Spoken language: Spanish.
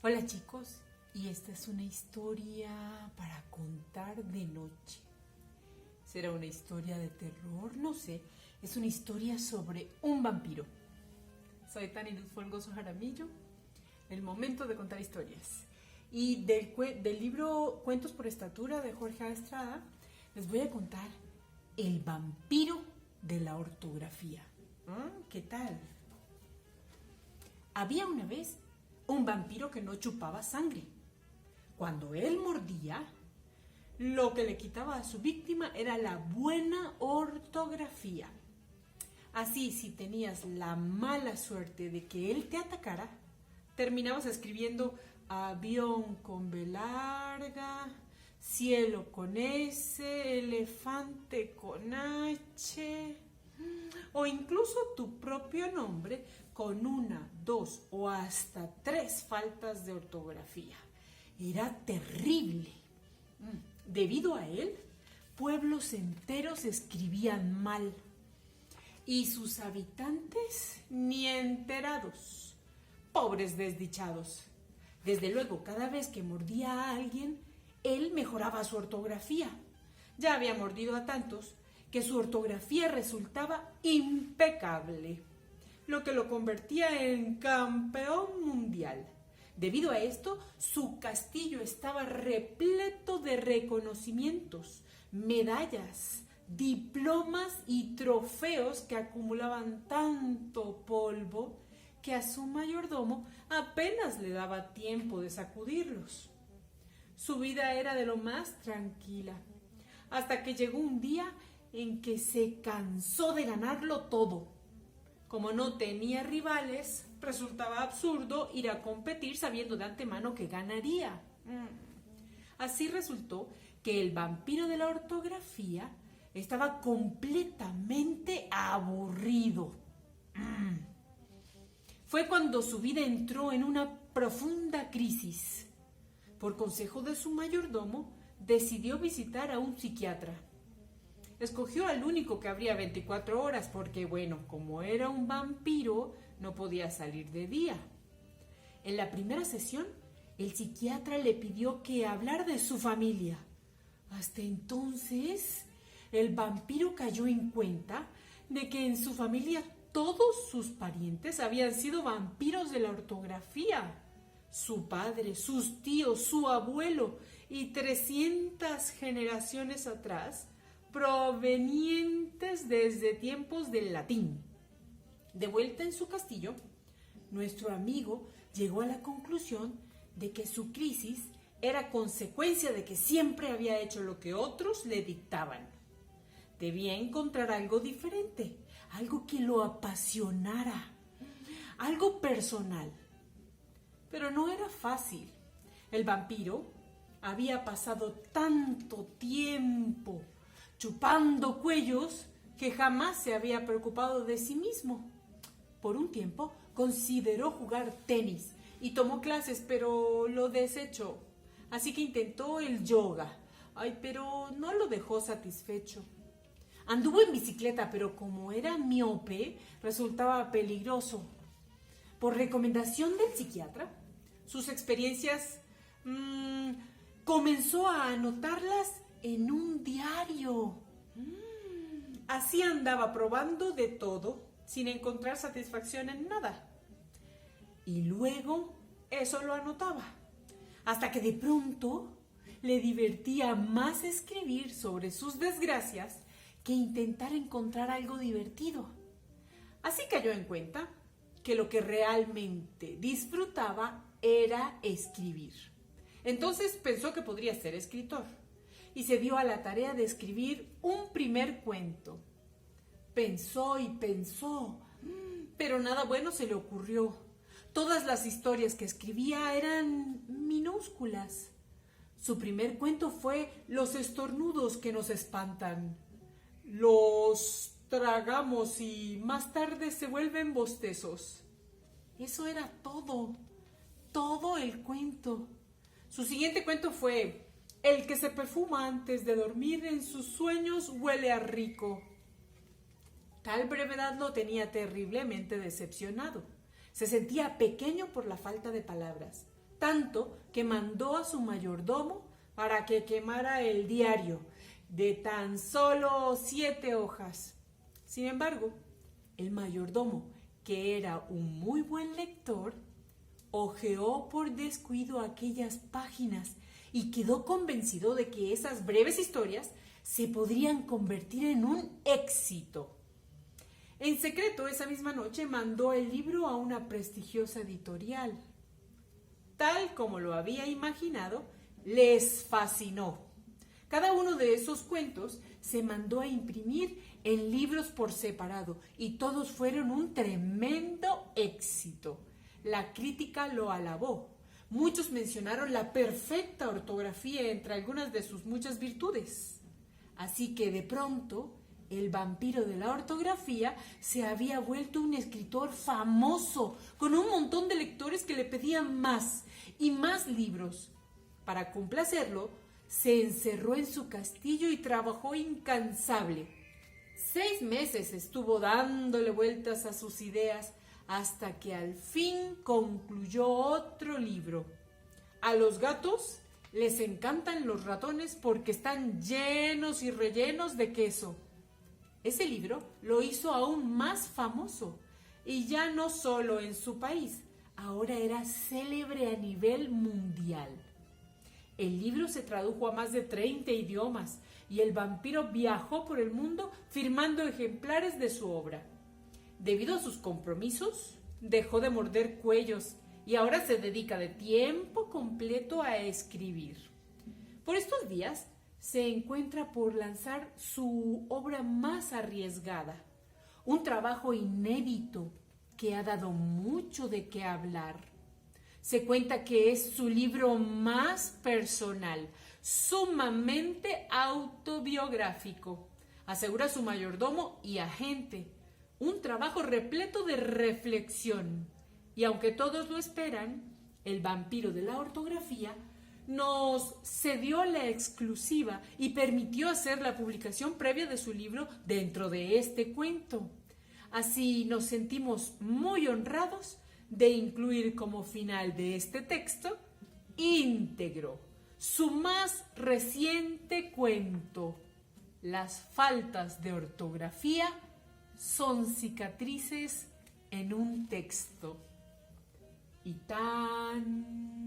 Hola chicos, y esta es una historia para contar de noche. ¿Será una historia de terror? No sé, es una historia sobre un vampiro. Soy Tani Luz Folgoso Jaramillo, el momento de contar historias. Y del libro Cuentos por Estatura de Jorge A. Estrada, les voy a contar El vampiro de la ortografía. ¿Qué tal? Había una vez un vampiro que no chupaba sangre. Cuando él mordía, lo que le quitaba a su víctima era la buena ortografía. Así, si tenías la mala suerte de que él te atacara, terminabas escribiendo avión con B larga, cielo con S, elefante con H, o incluso tu propio nombre con 1, 2 o hasta 3 faltas de ortografía. Era terrible. Debido a él, pueblos enteros escribían mal y sus habitantes ni enterados. Pobres desdichados. Desde luego, cada vez que mordía a alguien, él mejoraba su ortografía. Ya había mordido a tantos que su ortografía resultaba impecable, lo que lo convertía en campeón mundial. Debido a esto, su castillo estaba repleto de reconocimientos, medallas, diplomas y trofeos que acumulaban tanto polvo que a su mayordomo apenas le daba tiempo de sacudirlos. Su vida era de lo más tranquila, hasta que llegó un día en que se cansó de ganarlo todo. Como no tenía rivales, resultaba absurdo ir a competir sabiendo de antemano que ganaría. Así resultó que el vampiro de la ortografía estaba completamente aburrido. Fue cuando su vida entró en una profunda crisis. Por consejo de su mayordomo, decidió visitar a un psiquiatra. Escogió al único que abría 24 horas porque, como era un vampiro, no podía salir de día. En la primera sesión, el psiquiatra le pidió que hablara de su familia. Hasta entonces, el vampiro cayó en cuenta de que en su familia todos sus parientes habían sido vampiros de la ortografía. Su padre, sus tíos, su abuelo y 300 generaciones atrás, provenientes desde tiempos del latín. De vuelta en su castillo, nuestro amigo llegó a la conclusión de que su crisis era consecuencia de que siempre había hecho lo que otros le dictaban. Debía encontrar algo diferente, algo que lo apasionara, algo personal. Pero no era fácil. El vampiro había pasado tanto tiempo chupando cuellos que jamás se había preocupado de sí mismo. Por un tiempo consideró jugar tenis y tomó clases, pero lo desechó. Así que intentó el yoga, pero no lo dejó satisfecho. Anduvo en bicicleta, pero como era miope, resultaba peligroso. Por recomendación del psiquiatra, sus experiencias comenzó a anotarlas en un diario. Así andaba probando de todo sin encontrar satisfacción en nada. Y luego eso lo anotaba, hasta que de pronto le divertía más escribir sobre sus desgracias que intentar encontrar algo divertido. Así cayó en cuenta que lo que realmente disfrutaba era escribir. Entonces pensó que podría ser escritor y se dio a la tarea de escribir un primer cuento. Pensó y pensó, pero nada bueno se le ocurrió. Todas las historias que escribía eran minúsculas. Su primer cuento fue Los estornudos que nos espantan. Los tragamos y más tarde se vuelven bostezos. Eso era todo el cuento. Su siguiente cuento fue El que se perfuma antes de dormir en sus sueños huele a rico. Tal brevedad lo tenía terriblemente decepcionado. Se sentía pequeño por la falta de palabras. tanto que mandó a su mayordomo para que quemara el diario de tan solo 7 hojas. Sin embargo, el mayordomo, que era un muy buen lector, hojeó por descuido aquellas páginas y quedó convencido de que esas breves historias se podrían convertir en un éxito. En secreto, esa misma noche mandó el libro a una prestigiosa editorial. Tal como lo había imaginado, les fascinó. Cada uno de esos cuentos se mandó a imprimir en libros por separado y todos fueron un tremendo éxito. La crítica lo alabó. Muchos mencionaron la perfecta ortografía entre algunas de sus muchas virtudes. Así que de pronto, el vampiro de la ortografía se había vuelto un escritor famoso, con un montón de lectores que le pedían más y más libros. Para complacerlo, se encerró en su castillo y trabajó incansable. 6 meses estuvo dándole vueltas a sus ideas hasta que al fin concluyó otro libro. A los gatos les encantan los ratones porque están llenos y rellenos de queso. Ese libro lo hizo aún más famoso y ya no solo en su país, ahora era célebre a nivel mundial. El libro se tradujo a más de 30 idiomas y el vampiro viajó por el mundo firmando ejemplares de su obra. Debido a sus compromisos, dejó de morder cuellos y ahora se dedica de tiempo completo a escribir. Por estos días se encuentra por lanzar su obra más arriesgada, un trabajo inédito que ha dado mucho de qué hablar. Se cuenta que es su libro más personal, sumamente autobiográfico, asegura su mayordomo y agente. Un trabajo repleto de reflexión. Y aunque todos lo esperan, el vampiro de la ortografía nos cedió la exclusiva y permitió hacer la publicación previa de su libro dentro de este cuento. Así nos sentimos muy honrados de incluir como final de este texto íntegro su más reciente cuento. Las faltas de ortografía son cicatrices en un texto. Y tan